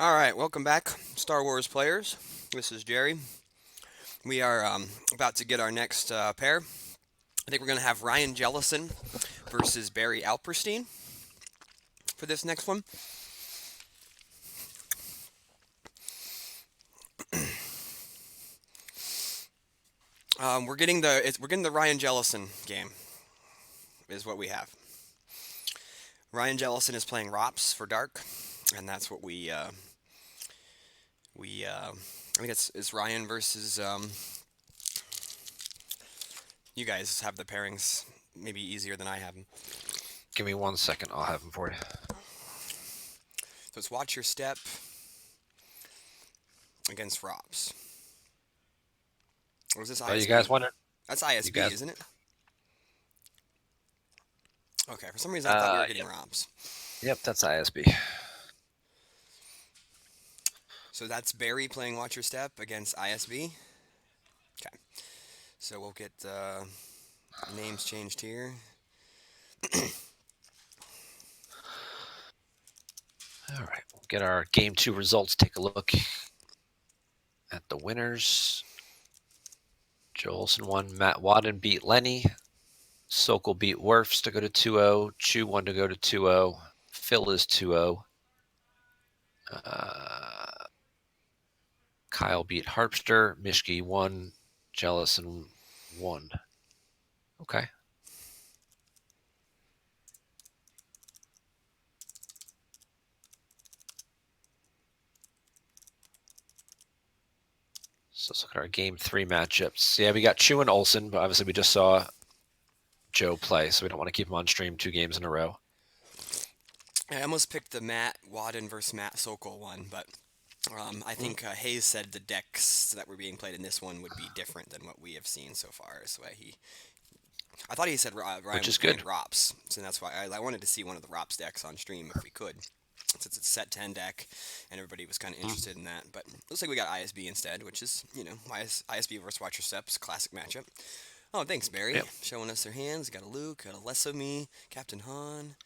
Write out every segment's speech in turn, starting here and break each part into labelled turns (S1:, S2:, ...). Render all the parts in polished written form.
S1: All right, welcome back, Star Wars players. This is Jerry. We are about to get our next pair. I think we're going to have Ryan Jellison versus Barry Alperstein for this next one. We're getting the Ryan Jellison game is what we have. Ryan Jellison is playing Rops for Dark, and that's what we. I think it's Ryan versus. You guys have the pairings maybe easier than I have them.
S2: Give me 1 second. I'll have them for you.
S1: So it's Watch Your Step against Rops. Or is this
S2: Oh, you
S1: ISB?
S2: guys want it?
S1: That's
S2: You
S1: ISB,
S2: guys?
S1: isn't it? Okay, for some reason I thought we were getting
S2: Yep.
S1: ROMs.
S2: Yep, that's ISB.
S1: So that's Barry playing Watch Your Step against ISB. Okay, so we'll get names changed here.
S2: All right, we'll get our game two results. Take a look at the winners. Joelson won. Matt Wadden beat Lenny. Sokol beat Werfs to go to 2-0. Chu won to go to 2-0. Phil is 2-0. Uh, Kyle beat Harpster. Mishki won. Jellison won. Okay. So let's look at our game three matchups. Yeah, we got Chu and Olson, but obviously we just saw Joe play, so we don't want to keep him on stream 2 games in a row.
S1: I almost picked the Matt Wadden versus Matt Sokol one, but I
S2: Mm.
S1: think Hayes said the decks that were being played in this one would be different than what we have seen so far. So I thought he said Ryan
S2: Which
S1: was
S2: is
S1: playing
S2: good.
S1: Rops, so that's why I wanted to see one of the Rops decks on stream if we could, since it's a set 10 deck, and everybody was kind of
S2: Mm.
S1: interested in that. But looks like we got ISB instead, which is, ISB versus Watcher Steps, classic matchup. Oh, thanks, Barry.
S2: Yep.
S1: Showing us their hands. Got a Luke, got a Less of Me, Captain Han,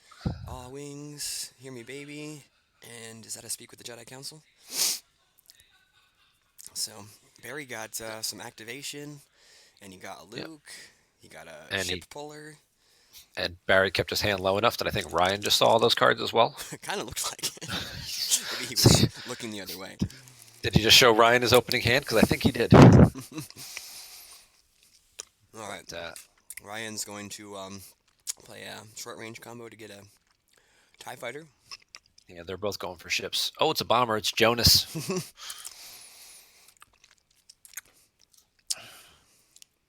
S1: Aw Wings, Hear Me Baby, and is that a Speak with the Jedi Council? So, Barry got some activation, and he got a
S2: Yep.
S1: Luke, he got a
S2: And
S1: Ship
S2: he
S1: Puller.
S2: and Barry kept his hand low enough that I think Ryan just saw all those cards as well.
S1: Kind of looked like it. Maybe he was looking the other way.
S2: Did he just show Ryan his opening hand? Because I think he did.
S1: All right,
S2: But
S1: Ryan's going to play a short range combo to get a TIE fighter.
S2: yeah, they're both going for ships. Oh, it's a bomber. It's Jonas.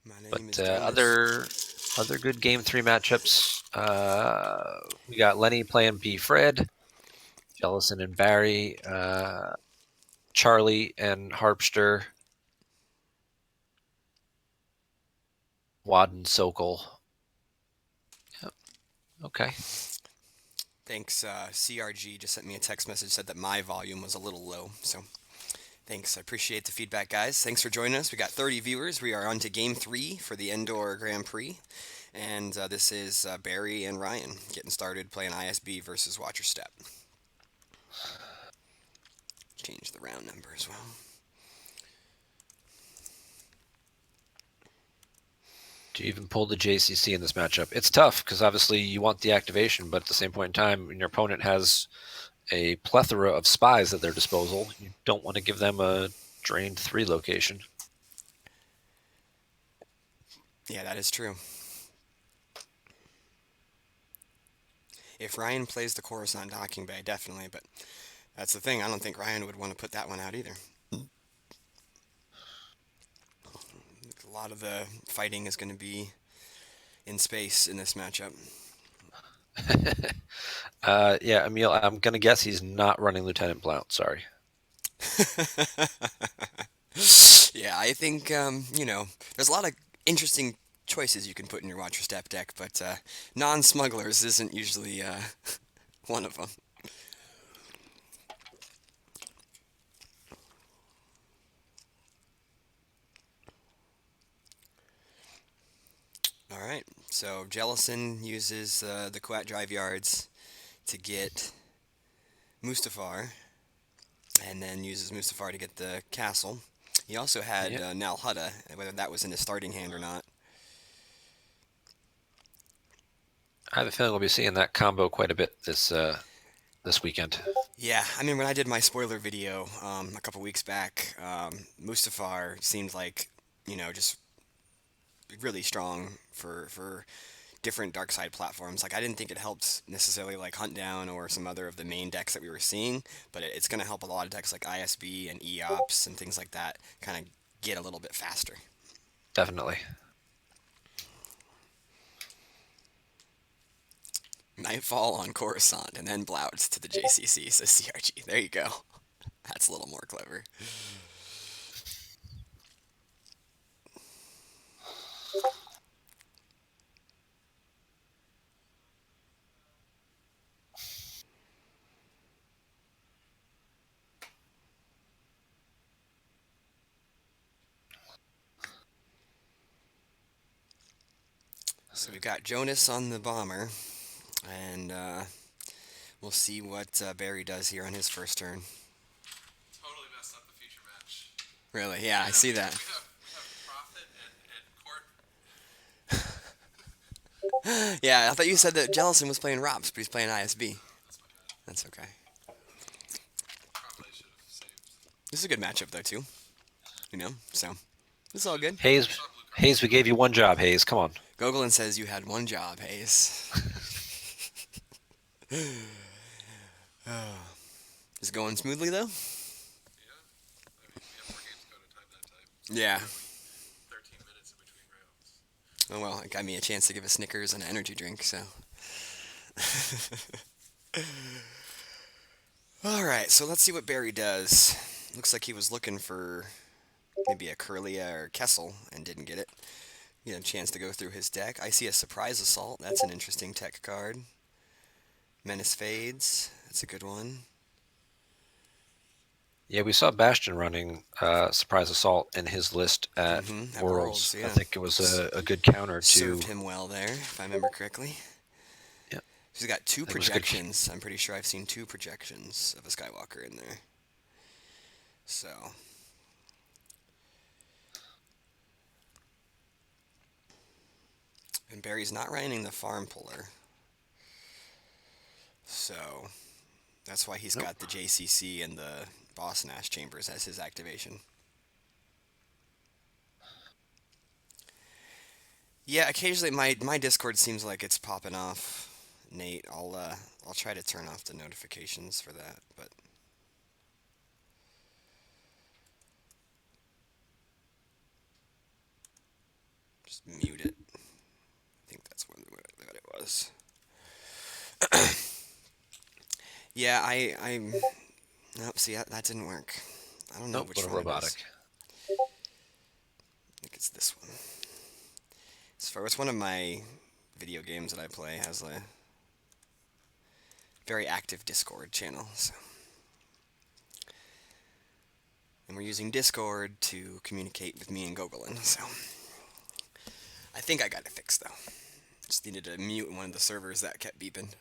S1: My name
S2: But
S1: is Jonas.
S2: other good game three matchups. We got Lenny playing B. Fred, Jellison and Barry, Charlie and Harpster, Wadden Sokol. Yep. Okay.
S1: Thanks, CRG just sent me a text message, said that my volume was a little low. So thanks, I appreciate the feedback, guys. Thanks for joining us. We got 30 viewers. We are on to game three for the Endor Grand Prix. And this is Barry and Ryan getting started playing ISB versus Watcher Step. Change the round number as well.
S2: Do you even pull the JCC in this matchup? It's tough because obviously you want the activation, but at the same point in time, when your opponent has a plethora of spies at their disposal, you don't want to give them a drained 3 location.
S1: Yeah, that is true. If Ryan plays the Coruscant docking bay, definitely, but that's the thing. I don't think Ryan would want to put that one out either. A lot of the fighting is going to be in space in this matchup.
S2: Yeah, Emil, I'm going to guess he's not running Lieutenant Blount. Sorry.
S1: Yeah, I think, there's a lot of interesting choices you can put in your Watcher Step deck, but non-smugglers isn't usually one of them. All right, so Jellison uses the Kuat Drive Yards to get Mustafar and then uses Mustafar to get the castle. He also had
S2: Yep.
S1: Nal Hutta, whether that was in his starting hand or not.
S2: I have a feeling we'll be seeing that combo quite a bit this weekend.
S1: Yeah, I mean, when I did my spoiler video a couple weeks back, Mustafar seemed like, just really strong for different dark side platforms. Like I didn't think it helped necessarily like Hunt Down or some other of the main decks that we were seeing, but it's going to help a lot of decks like ISB and EOPS and things like that kind of get a little bit faster.
S2: Definitely.
S1: Nightfall on Coruscant and then Blouts to the JCC, says CRG. There you go. That's a little more clever. So we've got Jonas on the bomber, and we'll see what Barry does here on his first turn.
S3: Totally messed up the feature match.
S1: Really? Yeah, I see that.
S3: We have Prophet and Court.
S1: Yeah, I thought you said that Jellison was playing Robs, but he's playing ISB.
S3: That's my bad.
S1: That's okay.
S3: Probably should have saved.
S1: This is a good matchup though too. So it's all good.
S2: Hayes,
S3: Saw blue card.
S2: Hayes, we gave you one job. Hayes, come on.
S1: Gogolin says you had one job, Hayes. Is it going smoothly though?
S3: Yeah. I mean, we have more games to go to time that time.
S1: Yeah.
S3: Like 13 minutes in between rounds.
S1: Oh well, it got me a chance to give a Snickers and an energy drink, so. All right, so let's see what Barry does. Looks like he was looking for maybe a Curlia or Kessel and didn't get it. He had a chance to go through his deck. I see a Surprise Assault. That's an interesting tech card. Menace Fades. That's a good one.
S2: Yeah, we saw Bastion running Surprise Assault in his list at
S1: At
S2: Worlds.
S1: Worlds,
S2: I
S1: yeah.
S2: think it was a good counter
S1: Served
S2: to.
S1: him well there, if I remember correctly.
S2: Yep.
S1: He's got two
S2: It was a good.
S1: projections. I'm pretty sure I've seen two projections of a Skywalker in there. So. And Barry's not running the Farm Puller. So. That's why he's
S2: Nope.
S1: got the JCC and the Boston Ash Chambers as his activation. Yeah, occasionally my Discord seems like it's popping off. Nate, I'll try to turn off the notifications for that, but just mute it. I think that's what it was. Yeah, I'm. Nope. See, that didn't work. I don't know
S2: Nope,
S1: which
S2: but a
S1: one it
S2: robotic.
S1: is. I think it's this one. It's one of my video games that I play has a very active Discord channel. So. And we're using Discord to communicate with me and Gogolin. So I think I got it fixed though. Just needed to mute one of the servers that kept beeping.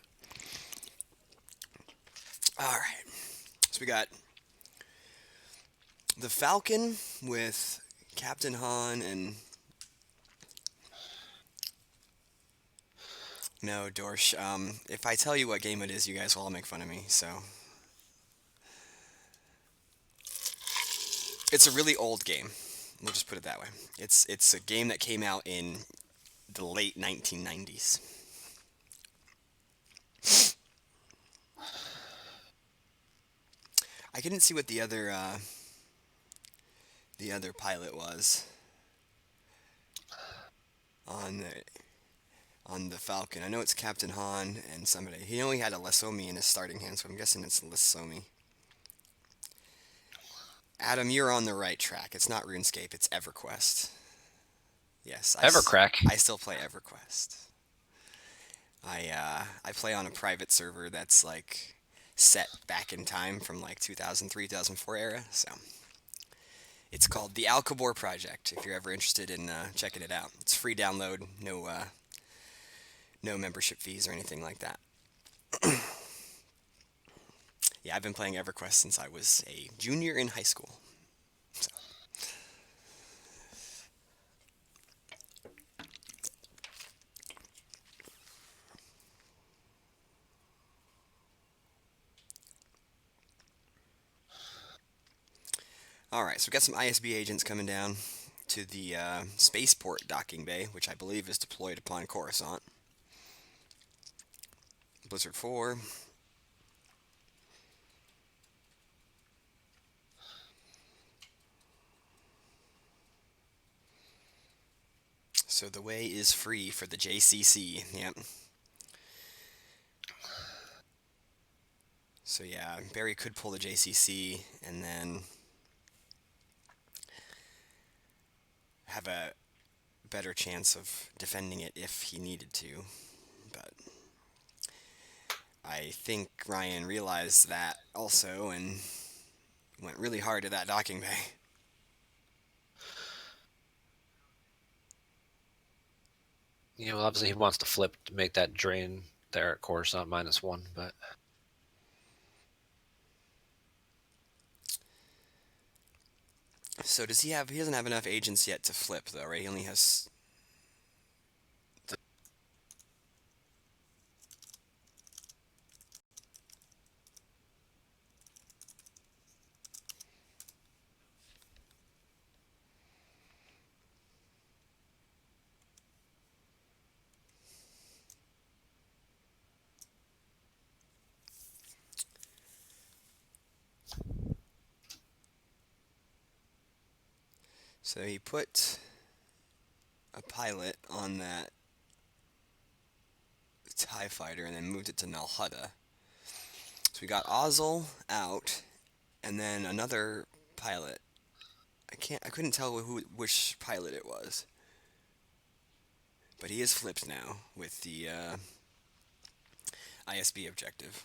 S1: All right. So we got the Falcon with Captain Han and no Dorsch. If I tell you what game it is, you guys will all make fun of me. So it's a really old game. We'll just put it that way. It's a game that came out in the late 1990s. I couldn't see what the other pilot was on the Falcon. I know it's Captain Han and somebody. He only had a Lesomi in his starting hand, so I'm guessing it's Lesomi. Adam, you're on the right track. It's not RuneScape, it's EverQuest. Yes,
S2: Evercrack.
S1: I still play EverQuest. I play on a private server that's like set back in time from like 2003, 2004 era. So it's called the Alcabor Project. If you're ever interested in checking it out, it's free download. No membership fees or anything like that. Yeah, I've been playing EverQuest since I was a junior in high school. So, all right, so we got some ISB agents coming down to the spaceport docking bay, which I believe is deployed upon Coruscant. Blizzard 4. So the way is free for the JCC. Yep. So yeah, Barry could pull the JCC and then have a better chance of defending it if he needed to. But I think Ryan realized that also and went really hard at that docking bay.
S2: Yeah, well, obviously he wants to flip to make that drain there at Coruscant -1, but
S1: So does he have? He doesn't have enough agents yet to flip though, right? He only has. So he put a pilot on that TIE fighter and then moved it to Nalhutta. So we got Ozzel out, and then another pilot. I couldn't tell which pilot it was, but he is flipped now with the ISB objective.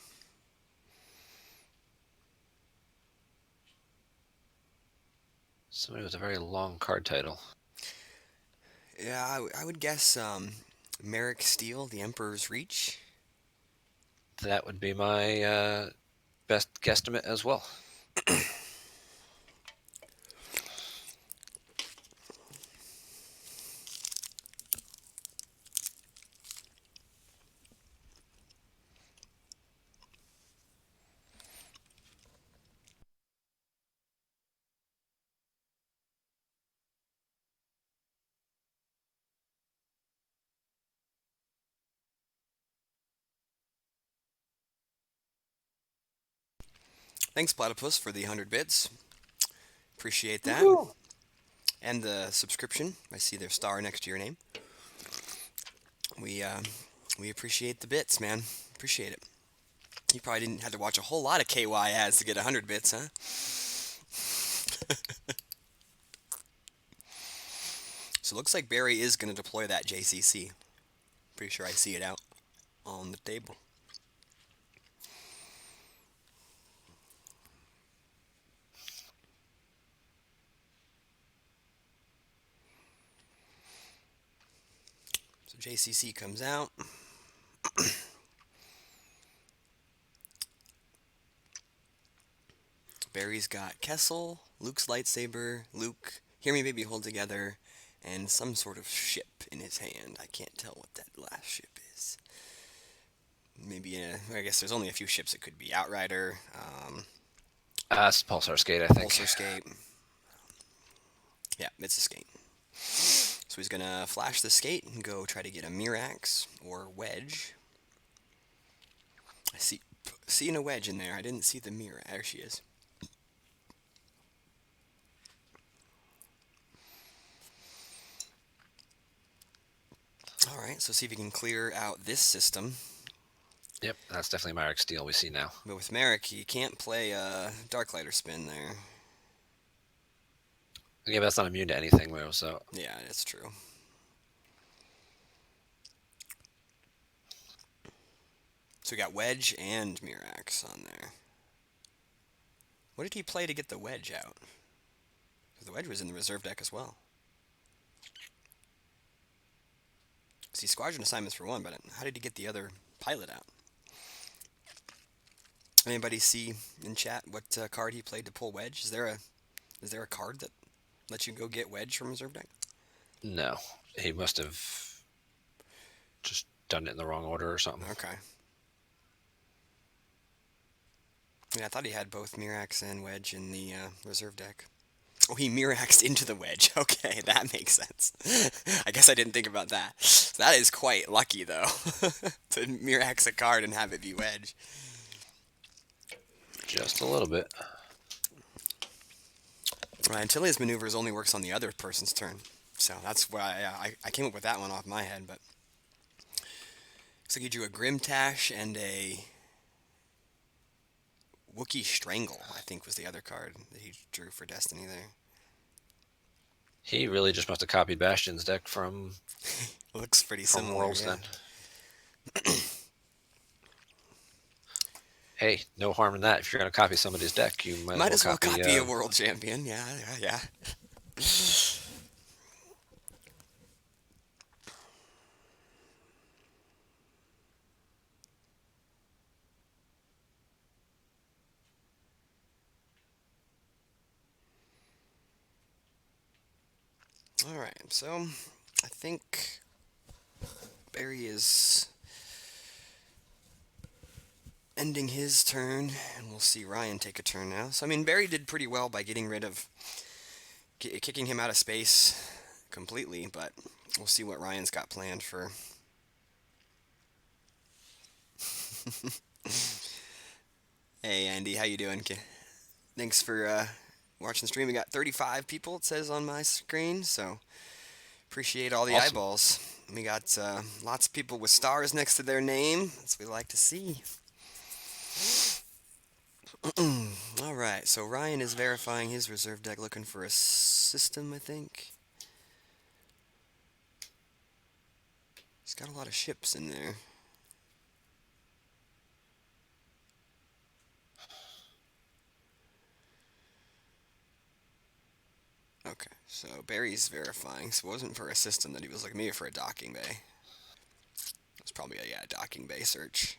S2: somebody with a very long card title.
S1: Yeah, I would guess Merrick Steele, the Emperor's Reach.
S2: That would be my best guesstimate as well.
S1: Thanks, Platypus, for the 100 bits. Appreciate that. And the subscription. I see their star next to your name. We uh, we appreciate the bits, man. Appreciate it. You probably didn't have to watch a whole lot of KY ads to get 100 bits, huh? So it looks like Barry is going to deploy that JCC. Pretty sure I see it out on the table. So JCC comes out. Barry's got Kessel, Luke's lightsaber, Luke, Hear Me Baby Hold Together, and some sort of ship in his hand. I can't tell what that last ship is. Maybe I guess there's only a few ships it could be. Outrider,
S2: It's Pulsar Skate, I think.
S1: Pulsar Skate. Yeah, it's a skate. So he's gonna flash the skate and go try to get a Mirax or Wedge. I seeing a Wedge in there. I didn't see the Mirax. There she is. All right, so see if he can clear out this system.
S2: Yep, that's definitely Marek Steele we see now.
S1: But with Merrick, you can't play a Darklighter spin there.
S2: Yeah, but that's not immune to anything, though, so...
S1: Yeah, that's true. So we got Wedge and Mirax on there. What did he play to get the Wedge out? Because the Wedge was in the reserve deck as well. See, squadron assignments for one, but how did he get the other pilot out? Anybody see in chat what card he played to pull wedge? Is there a card that lets you go get wedge from reserve deck?
S2: No, he must have just done it in the wrong order or something.
S1: Okay. Yeah, I thought he had both Mirax and wedge in the reserve deck. Oh, he Miraxed into the wedge. Okay, that makes sense. I guess I didn't think about that. That is quite lucky, though, to Mirax a card and have it be wedge.
S2: Just a little bit.
S1: Right, Antilles maneuvers only works on the other person's turn. So that's why I came up with that one off my head, but looks like he drew a Grimtash and a Wookiee Strangle, I think was the other card that he drew for Destiny there.
S2: He really just must have copied Bastion's deck
S1: Looks pretty
S2: from
S1: similar,
S2: Worlds
S1: yeah.
S2: then. Hey, no harm in that. If you're going to copy somebody's deck, you
S1: Might as well
S2: copy.
S1: copy a world champion, yeah, yeah, yeah. Alright, so I think Barry is ending his turn, and we'll see Ryan take a turn now. So, I mean, Barry did pretty well by getting rid of, kicking him out of space completely, but we'll see what Ryan's got planned for. Hey, Andy, how you doing? Thanks for watching the stream. We got 35 people, it says on my screen, so appreciate all the
S2: Awesome.
S1: eyeballs. We got lots of people with stars next to their name. That's what we like to see. All right, so Ryan is verifying his reserve deck, looking for a system, I think. He's got a lot of ships in there. Okay, so Barry's verifying. So it wasn't for a system that he was looking, maybe for a docking bay. It's probably a, yeah, docking bay search.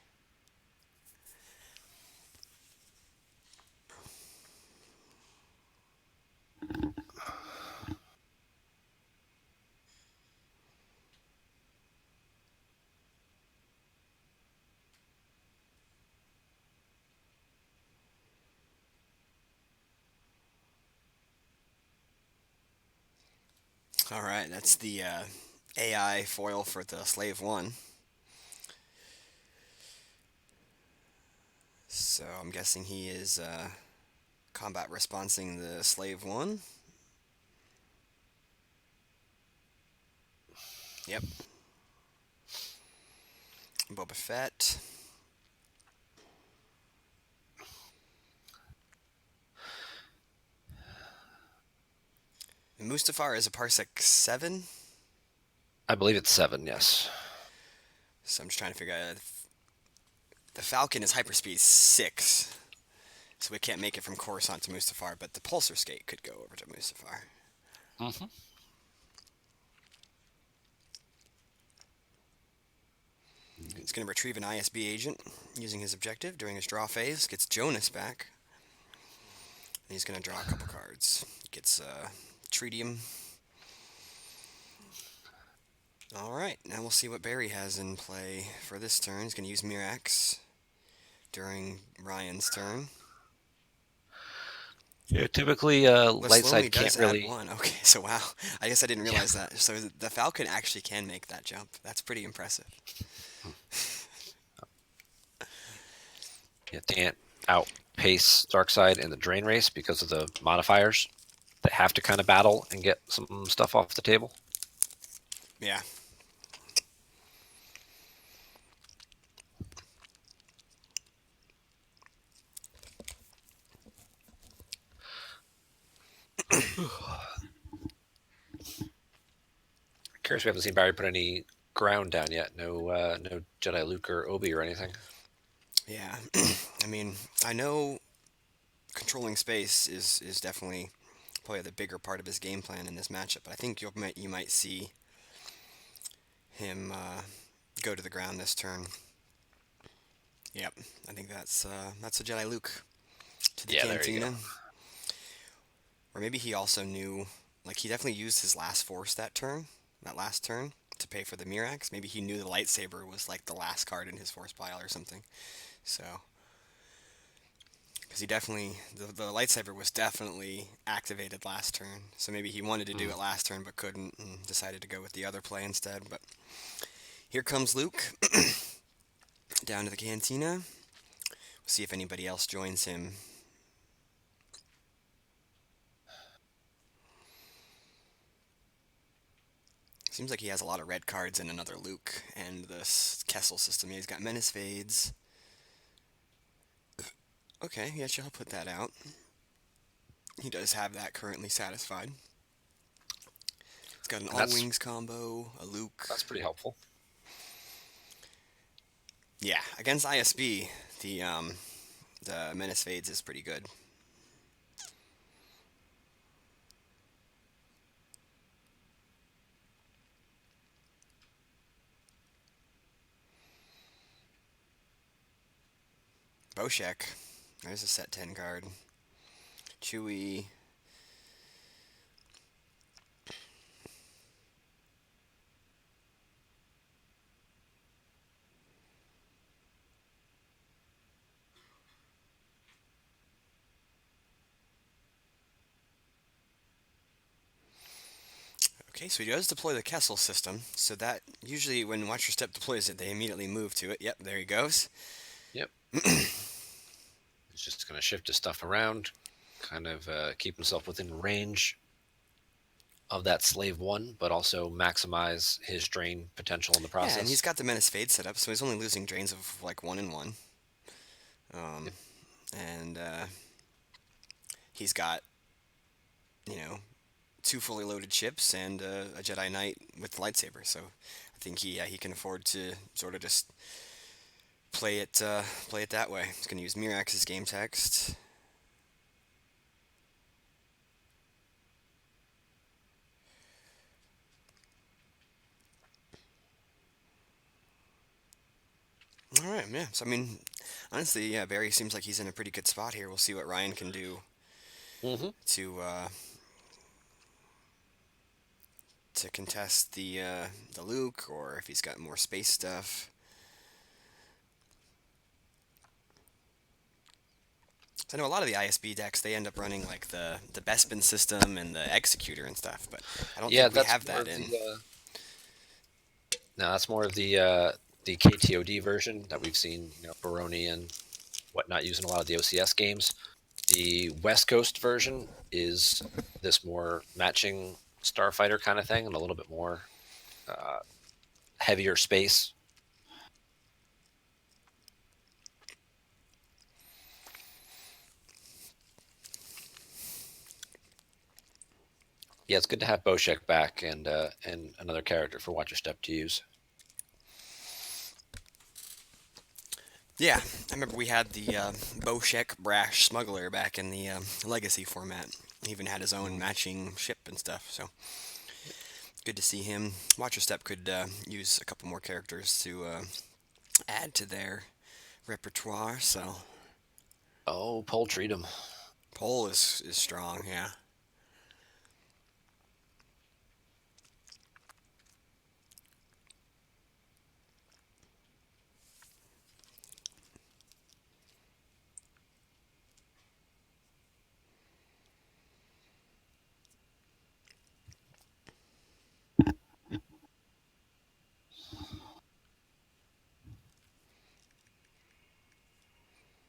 S1: All right, that's the AI foil for the Slave 1. So I'm guessing he is combat responsing the Slave 1. Yep. Boba Fett. Mustafar is a Parsec 7.
S2: I believe it's 7, yes.
S1: So I'm just trying to figure out. The Falcon is hyperspeed 6. So we can't make it from Coruscant to Mustafar, but the Pulsar Skate could go over to Mustafar.
S2: Mm-hmm.
S1: He's going to retrieve an ISB agent using his objective during his draw phase. Gets Jonas back. And he's going to draw a couple cards. Gets Tritium. Alright, now we'll see what Barry has in play for this turn. He's going to use Mirax during Ryan's turn.
S2: Yeah, typically, light
S1: Slowly
S2: side
S1: does
S2: can't
S1: add
S2: really.
S1: 1. Okay, so wow. I guess I didn't
S2: Yeah,
S1: realize that. So the Falcon actually can make that jump. That's pretty impressive.
S2: you can't outpace dark side in the drain race because of the modifiers. They have to kind of battle and get some stuff off the table.
S1: Yeah.
S2: Curious, we haven't seen Barry put any ground down yet. No, no Jedi Luke or Obi or anything.
S1: Yeah. I mean, I know controlling space is definitely probably the bigger part of his game plan in this matchup, but I think you might see him go to the ground this turn. Yep, I think that's a Jedi Luke to the
S2: Yeah, there you go.
S1: cantina. Or maybe he also knew, like he definitely used his last force that last turn, to pay for the Mirax. Maybe he knew the lightsaber was like the last card in his force pile or something. So, because he definitely, the lightsaber was definitely activated last turn. So maybe he wanted to do
S2: Mm.
S1: it last turn but couldn't and decided to go with the other play instead. But here comes Luke down to the cantina. We'll see if anybody else joins him. Seems like he has a lot of red cards in another Luke and this Kessel system. Yeah, he's got Menace Fades. Okay, yeah, sure, I'll put that out. He does have that currently satisfied. He's got an
S2: And
S1: All Wings combo, a Luke.
S2: that's pretty helpful.
S1: Yeah, against ISB, the Menace Fades is pretty good. Boshek, there's a set 10 card. Chewy. Okay, so he does deploy the Kessel system, so that usually when Watch Your Step deploys it, they immediately move to it. Yep, there he goes.
S2: Yep. He's just going to shift his stuff around, kind of keep himself within range of that slave one, but also maximize his drain potential in the
S1: Yeah, and he's
S2: process.
S1: got the Menace Fade set up, so he's only losing drains of like 1 and 1. Um,
S2: Yep.
S1: and he's got, you know, two fully loaded ships and a Jedi Knight with lightsaber. So I think he can afford to sort of just play it that way. He's going to use Mirax's game text. All right, yeah. So I mean, honestly, yeah, Barry seems like he's in a pretty good spot here. We'll see what Ryan can do
S2: Mm-hmm.
S1: to contest the Luke, or if he's got more space stuff. So I know a lot of the ISB decks they end up running like the Bespin system and the Executor and stuff, but I don't
S2: Yeah,
S1: think we
S2: that's
S1: have
S2: more
S1: that
S2: of the.
S1: in.
S2: No, that's more of the KTOD version that we've seen. Baroni and whatnot using a lot of the OCS games. The West Coast version is this more matching starfighter kind of thing, and a little bit more uh, heavier space. Yeah, it's good to have Boshek back and another character for Watcher Step to use.
S1: Yeah, I remember we had the Boshek Brash Smuggler back in the Legacy format. He even had his own
S2: Mm.
S1: matching ship and stuff, so good to see him. Watcher Step could use a couple more characters to add to their repertoire, so
S2: Oh, poultryed him.
S1: Pole is strong, yeah.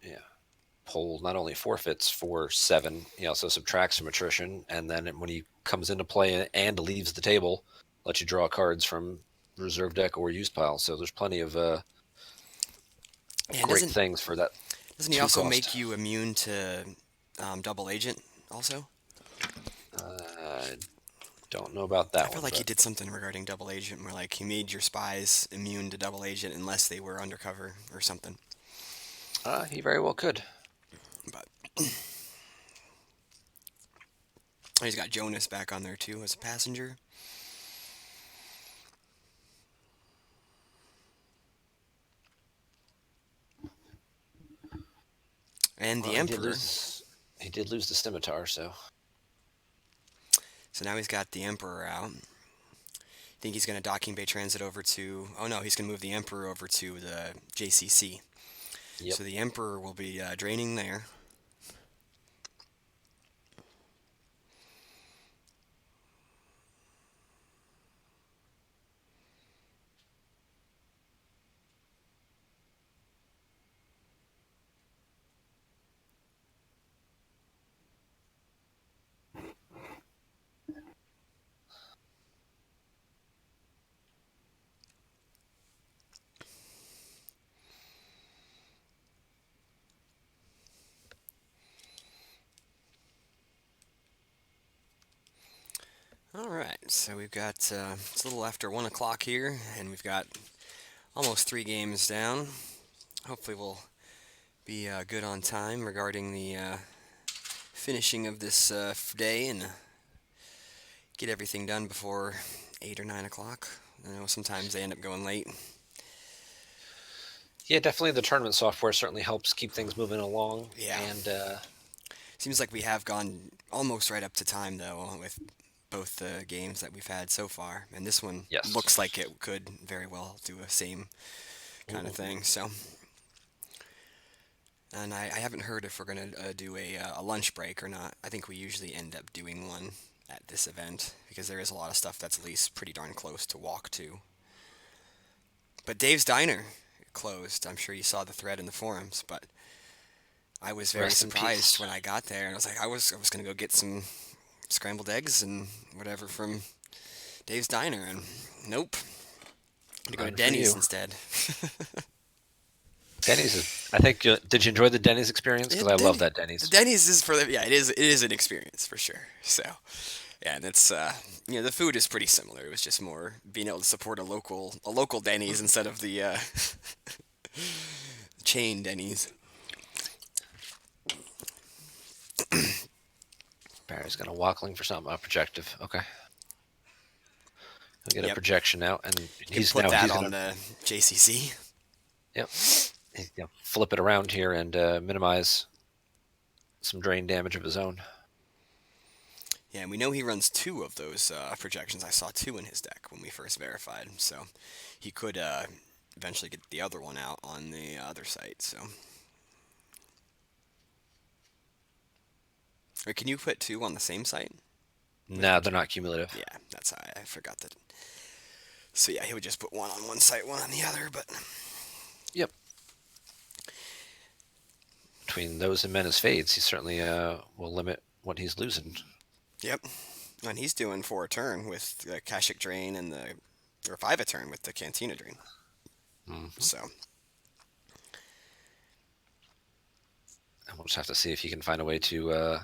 S2: Yeah. Pole not only forfeits for 7, he also subtracts from attrition, and then when he comes into play and leaves the table, lets you draw cards from reserve deck or used pile. So there's plenty of
S1: And
S2: great
S1: doesn't
S2: things for that
S1: doesn't he
S2: 2
S1: also
S2: cost.
S1: make you immune to double agent also?
S2: I don't know about
S1: I
S2: that
S1: feel
S2: one,
S1: like he
S2: but
S1: did something regarding double agent where like he made your spies immune to double agent unless they were undercover or something.
S2: he very well could.
S1: But he's got Jonas back on there too as a passenger. and
S2: Well,
S1: the
S2: he did
S1: Emperor.
S2: lose. He did lose the scimitar, so
S1: So now he's got the Emperor out. Think he's going to docking bay transit over to. Oh no, he's going to move the Emperor over to the JCC.
S2: yep.
S1: So the Emperor will be draining there. All right, so we've got it's a little after 1 o'clock here, and we've got almost 3 games down. Hopefully, we'll be good on time regarding the finishing of this day and get everything done before 8 or 9 o'clock. I know sometimes they end up going late.
S2: Yeah, definitely. The tournament software certainly helps keep things moving along,
S1: Yeah,
S2: and
S1: seems like we have gone almost right up to time though with both the games that we've had so far, and this one looks like
S2: yes.
S1: it could very well do a same kind of
S2: Mm-mm.
S1: thing. So. And I haven't heard if we're going to do a lunch break or not. I think we usually end up doing one at this event because there is a lot of stuff that's at least pretty darn close to walk to. But Dave's Diner closed. I'm sure you saw the thread in the forums, but I was very
S2: Rest in
S1: surprised
S2: peace.
S1: when I got there, and I was like, I was going to go get some scrambled eggs and whatever from Dave's Diner, and nope, I'm going to go to
S2: Fine for
S1: Denny's
S2: you.
S1: instead.
S2: Denny's is. I think. Did you enjoy the Denny's experience?
S1: Yeah,
S2: Because I love that
S1: The
S2: Denny's.
S1: Denny's is for the yeah, it is an experience for sure. So yeah, and it's the food is pretty similar. It was just more being able to support a local Denny's instead of the chain Denny's.
S2: Barry's gonna wackling for something. Projective. Okay. He'll get a
S1: Yep,
S2: projection out, and
S1: you could
S2: he's
S1: put
S2: now
S1: that
S2: he's
S1: on
S2: gonna.
S1: the JCC.
S2: Yep. Flip it around here and minimize some drain damage of his own.
S1: Yeah, and we know he runs 2 of those projections. I saw 2 in his deck when we first verified, so he could eventually get the other one out on the other site. So, or can you put 2 on the same site with
S2: No, they're
S1: project?
S2: not cumulative.
S1: Yeah, that's how I forgot that. So yeah, he would just put one on one site, one on the other. But
S2: Yep. Between those and Menace Fades, he certainly will limit what he's losing.
S1: yep, and he's doing 4 a turn with the Kashik Drain and the or 5 a turn with the Cantina Drain.
S2: Mm-hmm.
S1: So
S2: And we'll just have to see if he can find a way to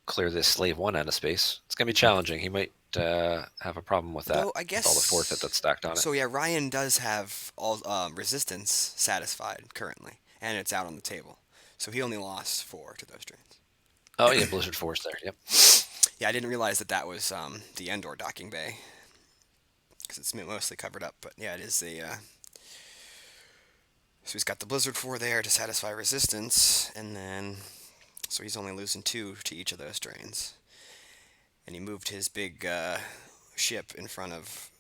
S2: clear this Slave 1 out of space. It's going to be challenging. He might have a problem with that,
S1: though I
S2: with all the forfeit
S1: guess
S2: that's stacked on it.
S1: so. Yeah, Ryan does have all resistance satisfied currently, and it's out on the table. So he only lost 4 to those drains.
S2: Oh, yeah, Blizzard Force there. Yep.
S1: Yeah, I didn't realize that that was the Endor docking bay because it's mostly covered up. But yeah, it is the so he's got the Blizzard 4 there to satisfy resistance, and then so he's only losing 2 to each of those drains. And he moved his big ship in front of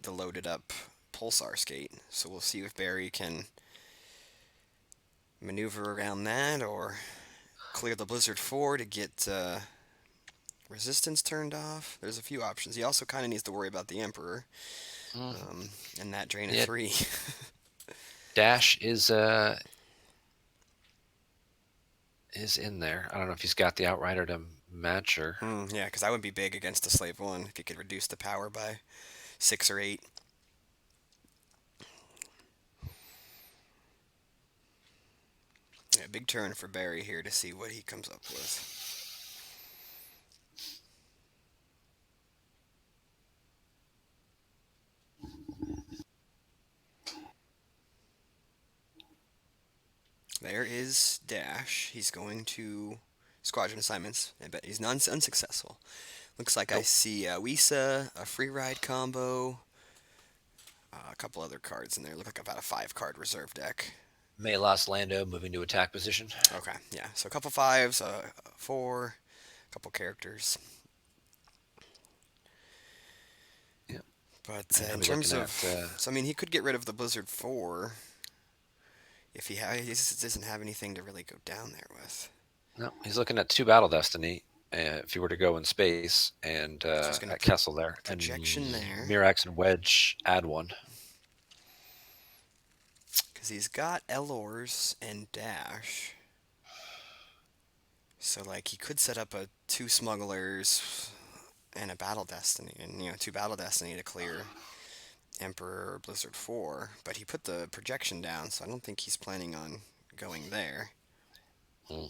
S1: the loaded up Pulsar skate. So we'll see if Barry can maneuver around that or clear the Blizzard 4 to get resistance turned off. There's a few options. He also kind of needs to worry about the Emperor
S2: Mm-hmm.
S1: and that drain of
S2: Yeah,
S1: 3.
S2: Dash is in there. I don't know if he's got the Outrider to match or.
S1: Yeah, because that would be big against the Slave 1 if he could reduce the power by 6 or 8. Yeah, big turn for Barry here to see what he comes up with. There is Dash. He's going to squadron assignments. I bet he's unsuccessful. Looks like I
S2: Nope.
S1: see a Wisa, a free ride combo, a couple other cards in there. Look like about a 5 card reserve deck.
S2: Melas Lando moving to attack position.
S1: Okay, yeah. So a couple fives, four, a couple characters.
S2: Yeah.
S1: But
S2: And he'll
S1: in
S2: be
S1: terms
S2: looking
S1: of,
S2: at
S1: so I mean, he could get rid of the Blizzard 4 if he just doesn't have anything to really go down there with.
S2: no, he's looking at 2 Battle Destiny. If you were to go in space and
S1: So he's going to
S2: at
S1: put
S2: Kessel there, and
S1: projection there
S2: Mirax and Wedge add one.
S1: because he's got Elors and Dash. So like he could set up a two smugglers and a battle destiny, and two battle destiny to clear Emperor or Blizzard 4. But he put the projection down, so I don't think he's planning on going there.
S2: Hmm.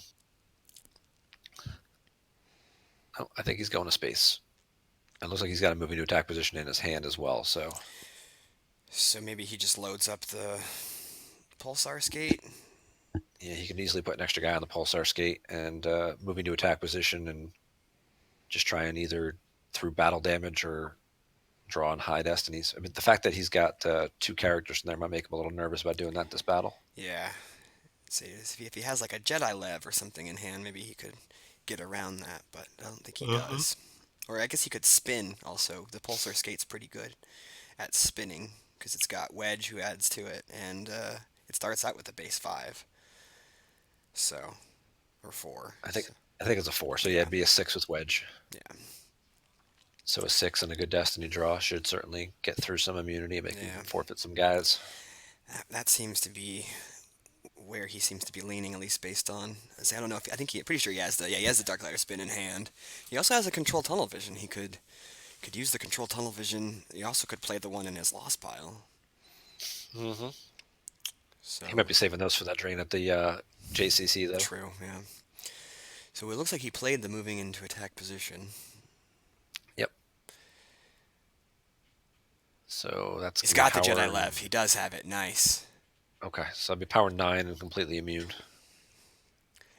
S2: Oh, I think he's going to space. It looks like he's got a moving to attack position in his hand as well.
S1: So maybe he just loads up the Pulsar Skate.
S2: Yeah, he can easily put an extra guy on the Pulsar Skate and move into attack position and just try and either through battle damage or draw on high destinies. I mean, the fact that he's got 2 characters in there might make him a little nervous about doing that this battle.
S1: Yeah. See, if he has like a Jedi Lev or something in hand, maybe he could get around that, but I don't think he does. Or I guess he could spin also. The Pulsar Skate's pretty good at spinning because it's got Wedge who adds to it, and it starts out with a base 5. So, or 4.
S2: I think
S1: So,
S2: I think it's a 4. So yeah,
S1: yeah,
S2: it'd be a 6 with Wedge.
S1: yeah,
S2: So a 6 and a good destiny draw should certainly get through some immunity and make him
S1: yeah.
S2: forfeit some guys.
S1: That seems to be where he seems to be leaning, at least based on. I don't know if I think pretty sure he has the Dark Lighter spin in hand. He also has a control tunnel vision. He could use the control tunnel vision. He also could play the one in his lost pile.
S2: Mm-hmm.
S1: So
S2: He might be saving those for that drain at the JCC though.
S1: true, yeah. So it looks like he played the moving into attack position.
S2: Yep. So that's
S1: He's
S2: gonna
S1: got
S2: be
S1: the
S2: power.
S1: Jedi Lev. He does have it. Nice.
S2: Okay, so I'll be power 9 and completely immune.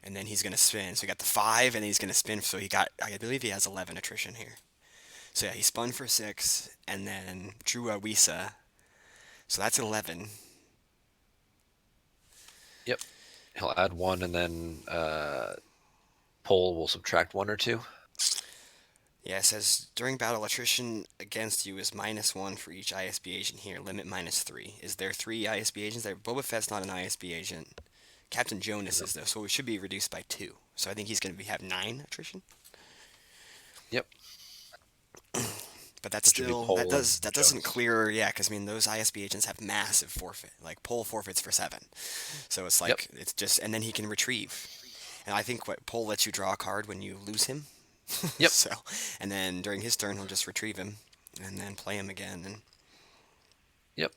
S1: And then he's gonna spin. So he got the 5, and then he's gonna spin. So I believe he has 11 attrition here. So yeah, he spun for 6, and then drew a Wisa. So that's 11.
S2: Yep. He'll add 1 and then Pole will subtract 1 or 2.
S1: Yeah, it says during battle, attrition against you is -1 for each ISB agent here. Limit -3. Is there 3 ISB agents there? Boba Fett's not an ISB agent. Captain Jonas
S2: Yep.
S1: is though, so it should be reduced by 2. So I think he's going to have 9 attrition.
S2: Yep.
S1: But that's
S2: Which would be
S1: still
S2: Pole and
S1: that doesn't
S2: Jones.
S1: clear, yeah, because I mean those ISB agents have massive forfeit. Like Pole forfeits for 7, so it's
S2: Yep.
S1: like it's just, and then he can retrieve. And I think what Pole lets you draw a card when you lose him.
S2: Yep.
S1: So, and then during his turn he'll just retrieve him, and then play him again. And
S2: Yep.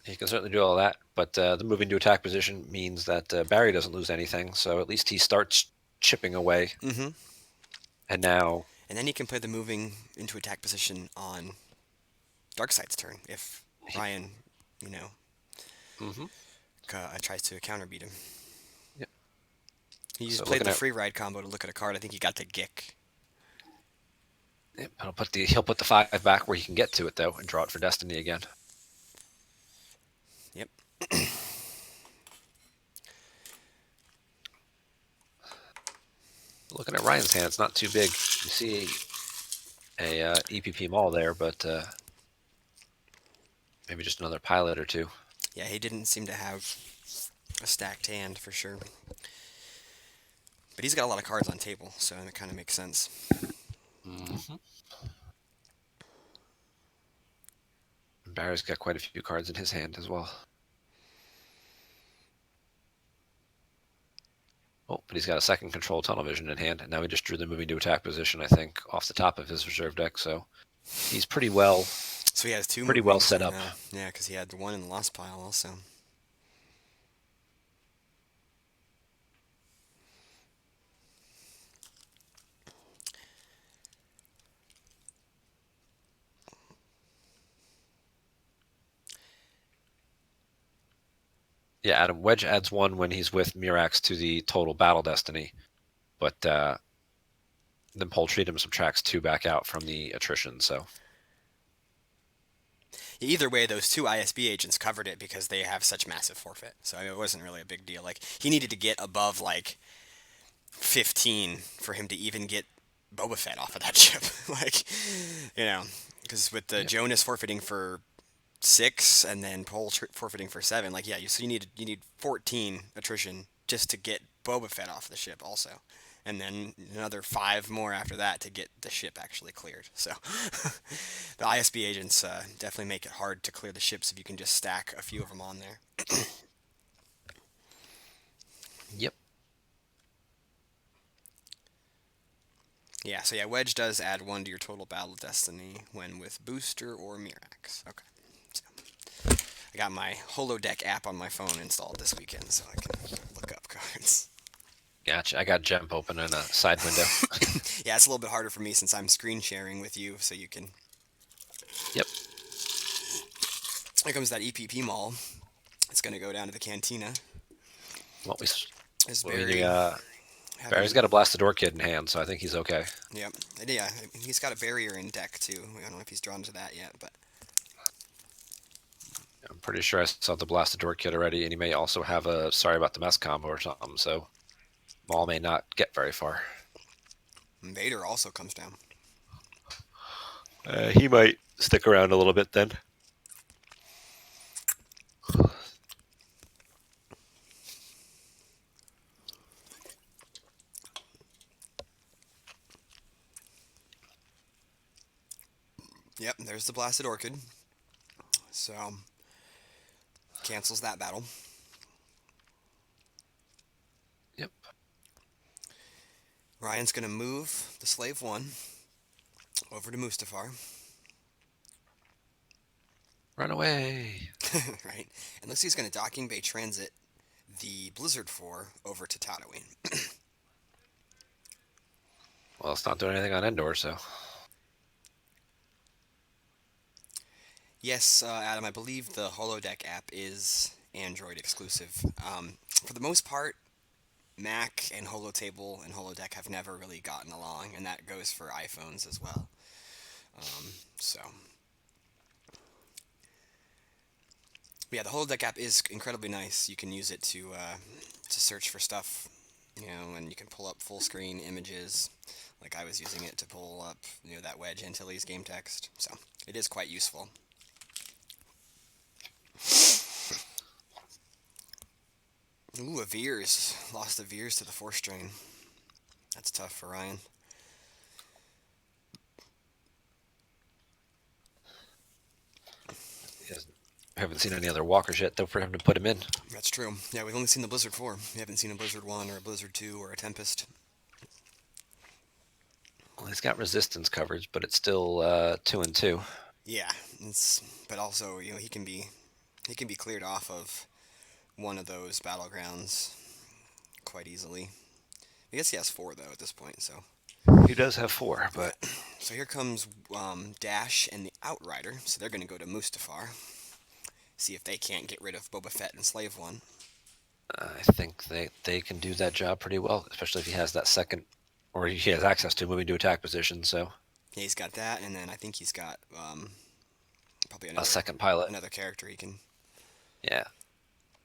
S2: He can certainly do all that, but the moving to attack position means that Barry doesn't lose anything, so at least he starts chipping away.
S1: mm-hmm.
S2: And now,
S1: And then he can play the moving into attack position on Darkseid's turn if Ryan, you know,
S2: hmm
S1: tries to counter beat him.
S2: Yep.
S1: He just
S2: So
S1: played
S2: looking
S1: the
S2: at
S1: free ride combo to look at a card. I think he got the Gick.
S2: yep, he'll put the 5 back where he can get to it though, and draw it for Destiny again.
S1: Yep.
S2: Looking at Ryan's hand, it's not too big. You see a EPP Maul there, but maybe just another pilot or 2.
S1: Yeah, he didn't seem to have a stacked hand for sure. But he's got a lot of cards on table, so it kind of makes sense.
S2: Mm-hmm. Barry's got quite a few cards in his hand as well. Oh, but he's got a second control tunnel vision in hand, and now he just drew the moving to attack position, I think, off the top of his reserve deck, so he's pretty well
S1: So he has 2
S2: pretty well
S1: movings
S2: set
S1: now.
S2: up.
S1: Yeah, because he had the 1 in the lost pile also.
S2: Yeah, Adam Wedge adds 1 when he's with Mirax to the total battle destiny, but then Poltreatum subtracts 2 back out from the attrition, so
S1: Either way, those two ISB agents covered it because they have such massive forfeit. So I mean, it wasn't really a big deal. Like he needed to get above like 15 for him to even get Boba Fett off of that ship. Like, you know, because with the
S2: Yep.
S1: Jonas forfeiting for 6 and then Pole forfeiting for 7, like yeah, so you need 14 attrition just to get Boba Fett off the ship also. And then another 5 more after that to get the ship actually cleared. So the ISB agents definitely make it hard to clear the ships if you can just stack a few of them on there.
S2: Yep.
S1: Yeah, so yeah, Wedge does add 1 to your total battle destiny when with booster or Mirax. Okay. So I got my holodeck app on my phone installed this weekend so I can look up cards.
S2: Gotcha. I got Jump open in a side window.
S1: Yeah, it's a little bit harder for me since I'm screen sharing with you so you can.
S2: Yep.
S1: Here comes that EPP mall. It's going to go down to the cantina.
S2: Well,
S1: Is
S2: we
S1: Barry
S2: Barry's
S1: having.
S2: got a Blastador kid in hand, so I think he's okay.
S1: Yep. Yeah, he's got a barrier in deck too. I don't know if he's drawn to that yet, but.
S2: I'm pretty sure I saw the Blastador kid already, and he may also have a Sorry About the Mess combo or something, so Maul may not get very far.
S1: Vader also comes down.
S2: He might stick around a little bit then.
S1: Yep, there's the Blasted Orchid. So, cancels that battle.
S2: Yep.
S1: Ryan's going to move the Slave 1 over to Mustafar.
S2: Run away.
S1: Right? And looks like he's going to Docking Bay transit the Blizzard 4 over to Tatooine.
S2: Well, it's not doing anything on Endor, so.
S1: Yes, Adam, I believe the holodeck app is Android exclusive. For the most part, Mac and Holotable and holodeck have never really gotten along, and that goes for iPhones as well. So, yeah, the holodeck app is incredibly nice. You can use it to search for stuff, and you can pull up full screen images. Like I was using it to pull up, that Wedge Antilles game text. So it is quite useful. Ooh, a Veers. Lost the Veers to the 4 strain. That's tough for Ryan.
S2: Haven't seen any other walkers yet, though, for him to put him in.
S1: That's true. Yeah, we've only seen the Blizzard 4. We haven't seen a Blizzard 1 or a Blizzard 2 or a Tempest.
S2: Well, he's got resistance coverage, but it's still 2 and 2.
S1: Yeah, but also, he can be cleared off of one of those battlegrounds quite easily. I guess he has 4 though at this point, so.
S2: He does have 4, but
S1: So here comes Dash and the Outrider. So they're going to go to Mustafar. See if they can't get rid of Boba Fett and Slave 1.
S2: I think they can do that job pretty well, especially if he has that second, or he has access to moving to attack position. So
S1: Yeah, he's got that, and then I think he's got probably
S2: a second pilot.
S1: another character he can.
S2: Yeah,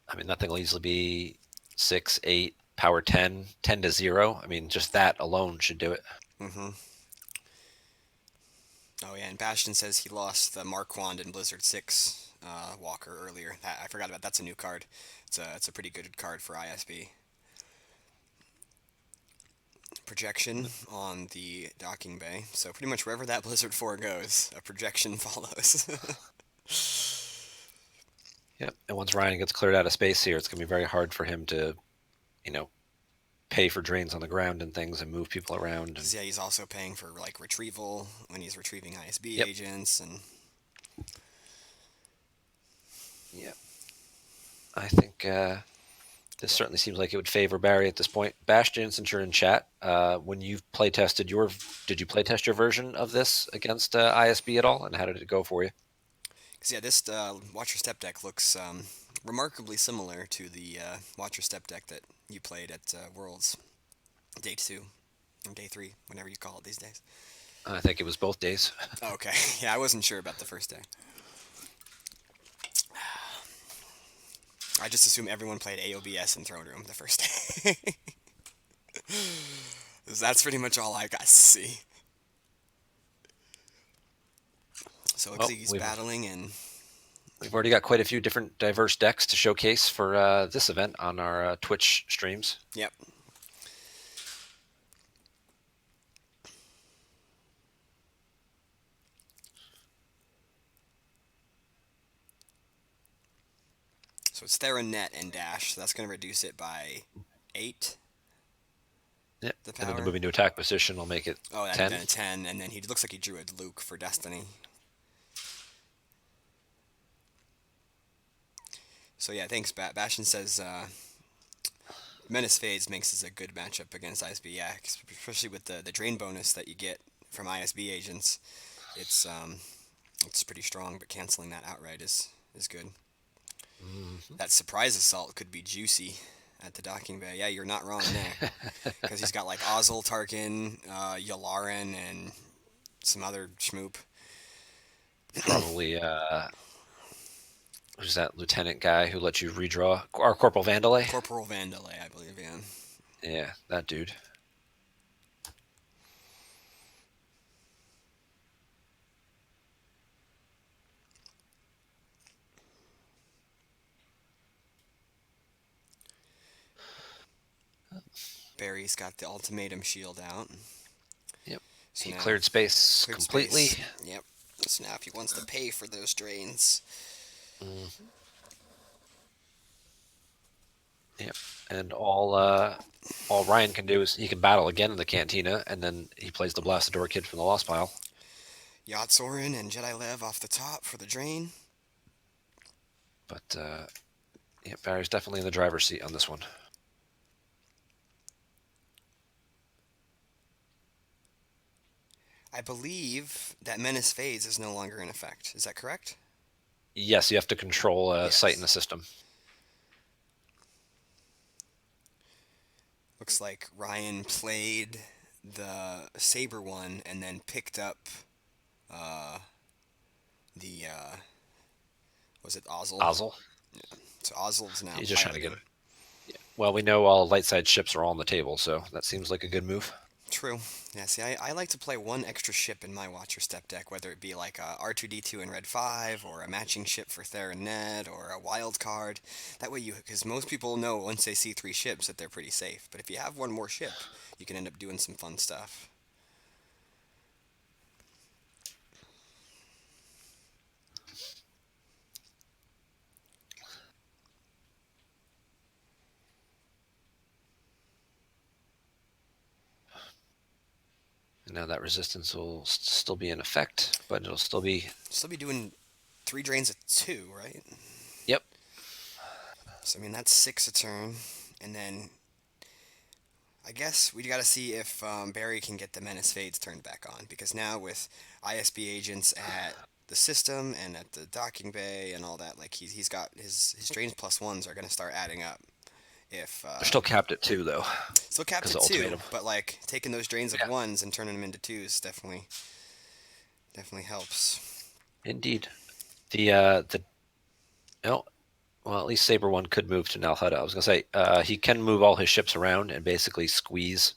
S2: I mean nothing will easily be 6, 8, power 10, 10 to 0. I mean just that alone should do it.
S1: Mm-hmm. Oh yeah, and Bastion says he lost the Marquand in Blizzard 6 Walker earlier. I forgot about. That's a new card. It's a pretty good card for ISB. Projection on the docking bay. So pretty much wherever that Blizzard 4 goes, a projection follows.
S2: Yep. And once Ryan gets cleared out of space here, it's going to be very hard for him to, pay for drains on the ground and things and move people around. And...
S1: Yeah, he's also paying for like retrieval when he's retrieving ISB
S2: Yep.
S1: agents and.
S2: Yeah. I think this certainly seems like it would favor Barry at this point. Bastion, since you're in chat, when you've play tested did you play test your version of this against ISB at all, and how did it go for you?
S1: Because yeah, this Watch Your Step deck looks remarkably similar to the Watch Your Step deck that you played at Worlds Day 2 or Day 3, whatever you call it these days.
S2: I think it was both days.
S1: Okay, yeah, I wasn't sure about the first day. I just assume everyone played AOBS in Throne Room the first day. 'Cause that's pretty much all I got to see. So looks
S2: Well,
S1: like he's
S2: we've
S1: battling, and
S2: we've already got quite a few different diverse decks to showcase for this event on our Twitch streams.
S1: yep. So it's Theranet and Dash, so that's going to reduce it by 8,
S2: Yep.
S1: the
S2: And then the
S1: power.
S2: moving to attack position will make it
S1: Oh, that
S2: 10.
S1: then a 10, and then he looks like he drew a Luke for Destiny. So yeah, thanks, Bastion says Menace Fades makes this a good matchup against ISB, yeah, especially with the drain bonus that you get from ISB agents. It's it's pretty strong, but canceling that outright is good.
S2: Mm-hmm.
S1: That surprise assault could be juicy at the docking bay. Yeah, you're not wrong there. Because he's got like Ozil, Tarkin, Yularen, and some other schmoop.
S2: Probably, who's that lieutenant guy who lets you redraw? Or Corporal Vandalay?
S1: Corporal Vandalay, I believe, yeah.
S2: Yeah, that dude.
S1: Barry's got the ultimatum shield out.
S2: Yep.
S1: So
S2: He
S1: now,
S2: cleared space
S1: cleared
S2: completely.
S1: space. Yep. So now if he wants to pay for those drains.
S2: Mm. Yep. And all Ryan can do is he can battle again in the cantina, and then he plays the Blastador kid from the Lost Pile.
S1: Yatsorin and Jedi Lev off the top for the drain.
S2: But yeah, Barry's definitely in the driver's seat on this one.
S1: I believe that Menace Phase is no longer in effect. Is that correct?
S2: Yes, you have to control a site in
S1: Yes.
S2: the system.
S1: Looks like Ryan played the Saber one and then picked up uh, the was it Ozil?
S2: Ozil.
S1: So Ozil's now
S2: He's just trying to get
S1: piloting.
S2: it. Yeah. Well, we know all light side ships are all on the table, so that seems like a good move.
S1: True. Yeah, see, I like to play one extra ship in my Watcher Step deck, whether it be like a R2D2 in Red 5, or a matching ship for Theranet, or a wild card. That way because most people know once they see 3 ships that they're pretty safe. But if you have one more ship, you can end up doing some fun stuff.
S2: And now that resistance will still be in effect, but it'll still be.
S1: Still be doing 3 drains at 2, right?
S2: Yep.
S1: So, I mean, that's 6 a turn. And then I guess we gotta see if Barry can get the Menace Fades turned back on. Because now with ISB agents at the system and at the docking bay and all that, like he's got his drains plus ones are gonna start adding up. If
S2: They're still capped at 2, though,
S1: still capped
S2: because
S1: at
S2: of
S1: 2,
S2: ultimatum.
S1: but like taking those drains of
S2: Yeah,
S1: ones and turning them into twos definitely helps.
S2: indeed. The no, well, at least Saber one could move to Nalhutta. I was gonna say he can move all his ships around and basically squeeze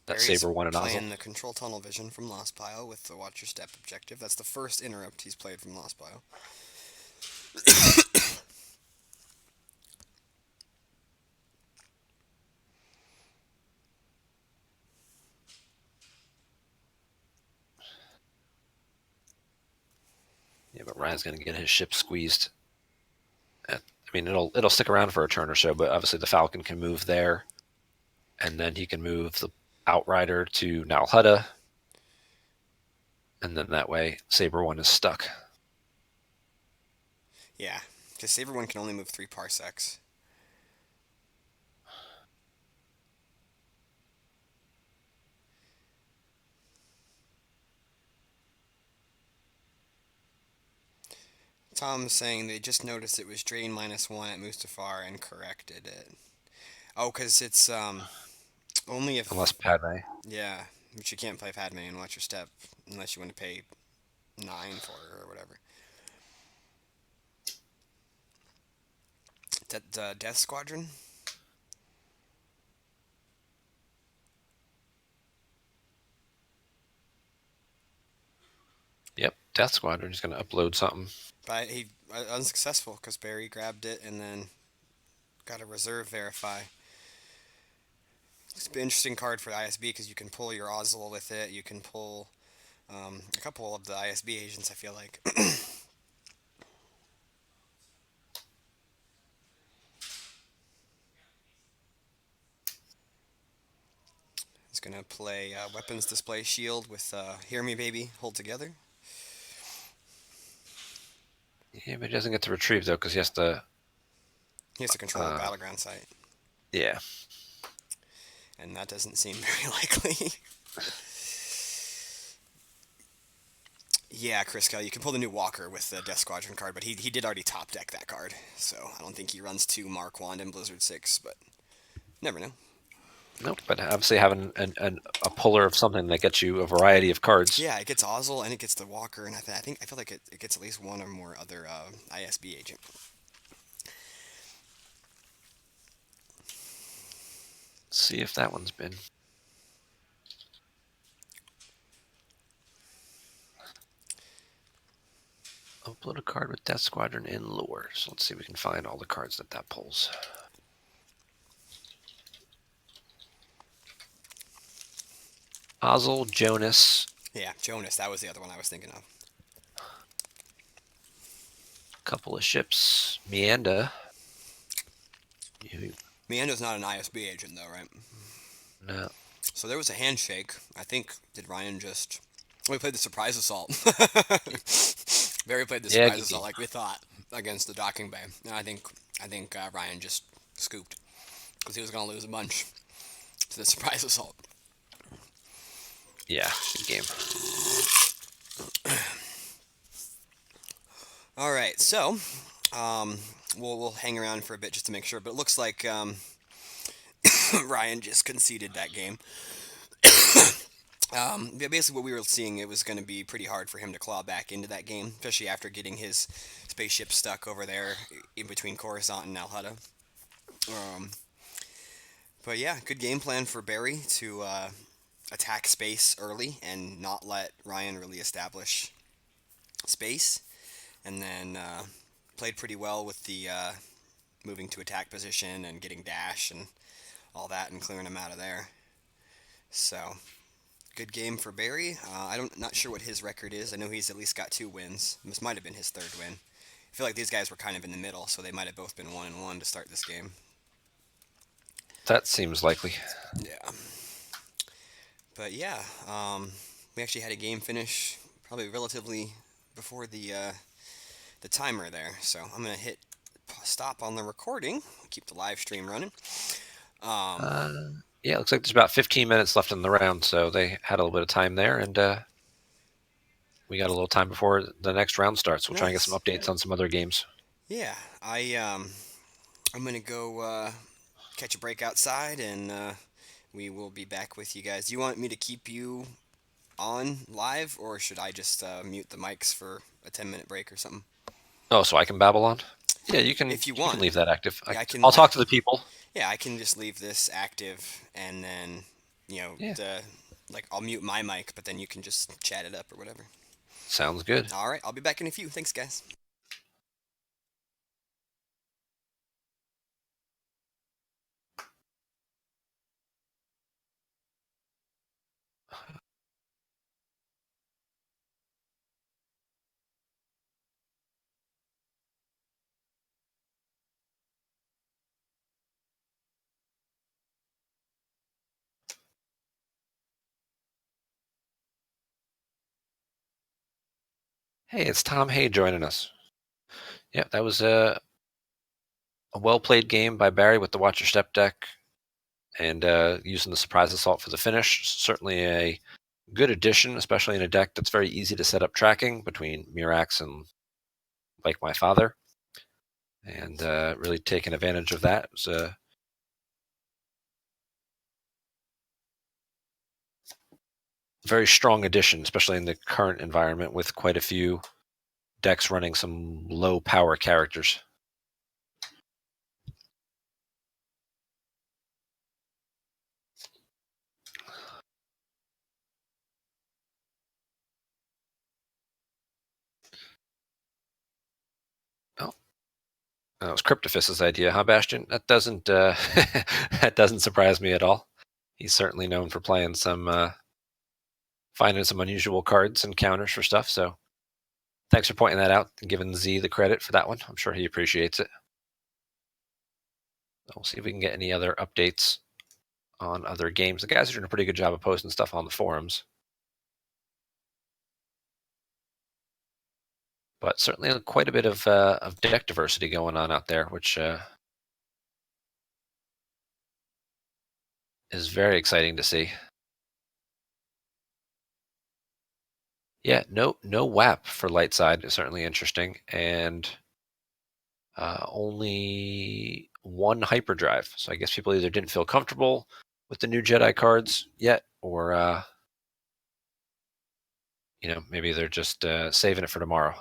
S2: that
S1: Barry's
S2: Saber one and Ozil.
S1: playing the control tunnel vision from Lost Pile with the Watch Your Step objective. That's the first interrupt he's played from Lost Pile.
S2: Yeah, but Ryan's gonna get his ship squeezed. I mean, it'll stick around for a turn or so, but obviously the Falcon can move there, and then he can move the Outrider to Nalhutta, and then that way Saber one is stuck.
S1: Yeah, because Saber 1 can only move 3 parsecs. Tom's saying they just noticed it was drain -1 at Mustafar and corrected it. Oh, because it's only
S2: Unless
S1: if,
S2: Padme.
S1: yeah, but you can't play Padme and Watch Your Step unless you want to pay 9 for her or whatever. Death Squadron.
S2: Yep, Death Squadron is going to upload something.
S1: But he unsuccessful because Barry grabbed it and then got a reserve verify. It's an interesting card for ISB because you can pull your Ozzel with it. You can pull a couple of the ISB agents, I feel like. He's going to play Weapons Display Shield with Hear Me Baby, Hold Together.
S2: Yeah, but he doesn't get to retrieve, though, because he has to...
S1: He has to control a battleground site.
S2: Yeah.
S1: And that doesn't seem very likely. Yeah, Chris Kelly, you can pull the new Walker with the Death Squadron card, but he did already top deck that card, so I don't think he runs 2 Mark Wand in Blizzard 6, but never know.
S2: Nope, but obviously having a puller of something that gets you a variety of cards.
S1: Yeah, it gets Ozzel and it gets the Walker, and I feel like it gets at least one or more other ISB agent.
S2: Let's see if that one's been... Upload a card with Death Squadron in lore. So let's see if we can find all the cards that pulls. Ozzel, Jonas.
S1: Yeah, Jonas, that was the other one I was thinking of.
S2: Couple of ships. Mianda.
S1: Miando's not an ISB agent, though, right?
S2: No.
S1: So there was a handshake. I think, did Ryan just... We played the Surprise Assault. Barry played the Surprise Assault like we thought against the Docking Bay. And I think Ryan just scooped because he was going to lose a bunch to the Surprise Assault.
S2: Yeah, good game.
S1: All right, so we'll hang around for a bit just to make sure, but it looks like Ryan just conceded that game. Basically, what we were seeing, it was going to be pretty hard for him to claw back into that game, especially after getting his spaceship stuck over there in between Coruscant and Al-Hutta. But yeah, good game plan for Barry to attack space early and not let Ryan really establish space, and then played pretty well with the moving to attack position and getting dash and all that and clearing him out of there. So, good game for Barry. Not sure what his record is. I know he's at least got 2 wins. This might have been his 3rd win. I feel like these guys were kind of in the middle, so they might have both been 1-1 to start this game.
S2: That seems likely.
S1: Yeah. But yeah, we actually had a game finish probably relatively before the timer there. So I'm gonna hit stop on the recording. Keep the live stream running.
S2: Yeah, it looks like there's about 15 minutes left in the round, so they had a little bit of time there, and we got a little time before the next round starts. We'll try and get some updates on some other games.
S1: Yeah, I'm gonna go catch a break outside, and we will be back with you guys. Do you want me to keep you on live, or should I just mute the mics for a 10-minute break or something?
S2: Oh, so I can babble on? Yeah, you can.
S1: If you
S2: want,
S1: can
S2: leave that active.
S1: Yeah,
S2: I'll talk to the people.
S1: Yeah, I can just leave this active, and then I'll mute my mic, but then you can just chat it up or whatever.
S2: Sounds good.
S1: All right, I'll be back in a few. Thanks, guys.
S2: Hey, it's Tom Hay joining us. Yeah, that was a well-played game by Barry with the Watch Your Step deck and using the Surprise Assault for the finish. Certainly a good addition, especially in a deck that's very easy to set up tracking between Mirax and Like My Father. And really taking advantage of that. It was a very strong addition, especially in the current environment with quite a few decks running some low power characters. That was Cryptophist's idea, huh, Bastion? That doesn't that doesn't surprise me at all. He's certainly known for playing some finding some unusual cards and counters for stuff. So thanks for pointing that out and giving Z the credit for that one. I'm sure he appreciates it. We'll see if we can get any other updates on other games. The guys are doing a pretty good job of posting stuff on the forums. But certainly quite a bit of deck diversity going on out there, which is very exciting to see. Yeah, no WAP for light side is certainly interesting, and only one hyperdrive. So I guess people either didn't feel comfortable with the new Jedi cards yet, or maybe they're just saving it for tomorrow.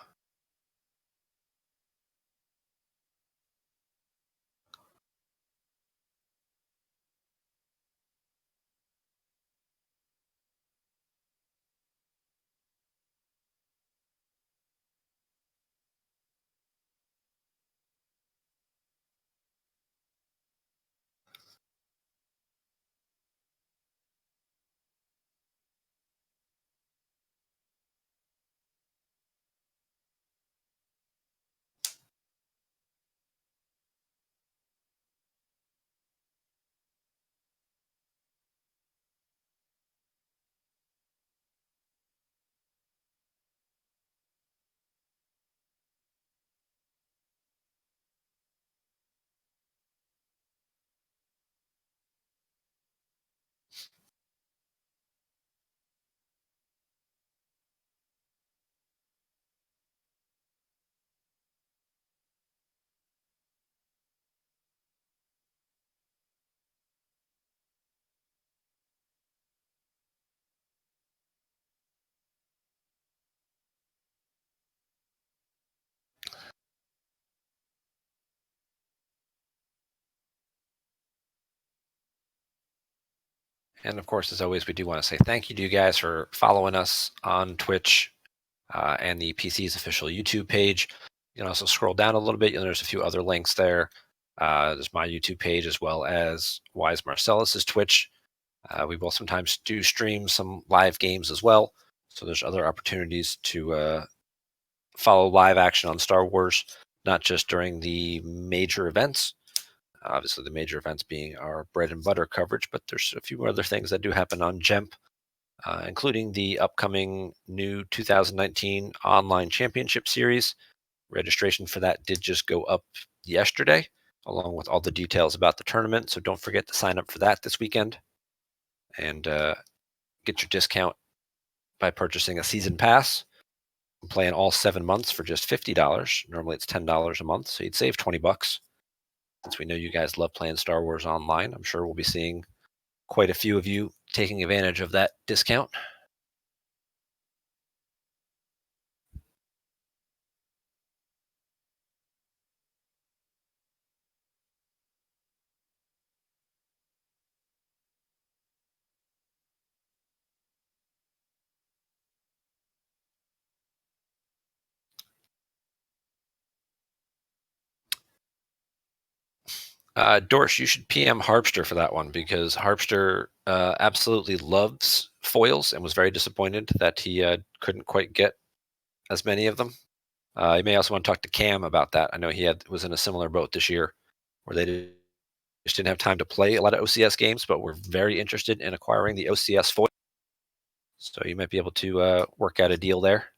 S2: And of course, as always, we do want to say thank you to you guys for following us on Twitch and the PC's official YouTube page. You can also scroll down a little bit. There's a few other links there. There's my YouTube page as well as Wise Marcellus's Twitch. We will sometimes do stream some live games as well. So there's other opportunities to follow live action on Star Wars, not just during the major events. Obviously, the major events being our bread and butter coverage, but there's a few other things that do happen on GEMP, including the upcoming new 2019 Online Championship Series. Registration for that did just go up yesterday, along with all the details about the tournament. So don't forget to sign up for that this weekend and get your discount by purchasing a season pass. I'm playing all 7 months for just $50. Normally it's $10 a month, so you'd save $20. Since we know you guys love playing Star Wars online, I'm sure we'll be seeing quite a few of you taking advantage of that discount. Dorsch, you should PM Harpster for that one because Harpster absolutely loves foils and was very disappointed that he couldn't quite get as many of them. You may also want to talk to Cam about that. I know he was in a similar boat this year where just didn't have time to play a lot of OCS games, but were very interested in acquiring the OCS foil. So you might be able to work out a deal there.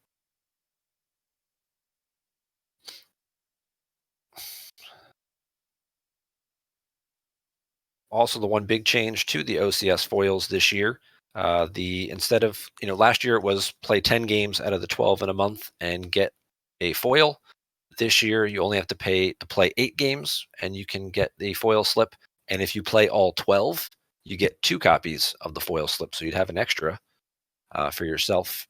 S2: Also, the one big change to the OCS foils this year, instead of last year it was play 10 games out of the 12 in a month and get a foil. This year you only have to pay to play 8 games and you can get the foil slip. And if you play all 12, you get 2 copies of the foil slip. So you'd have an extra for yourself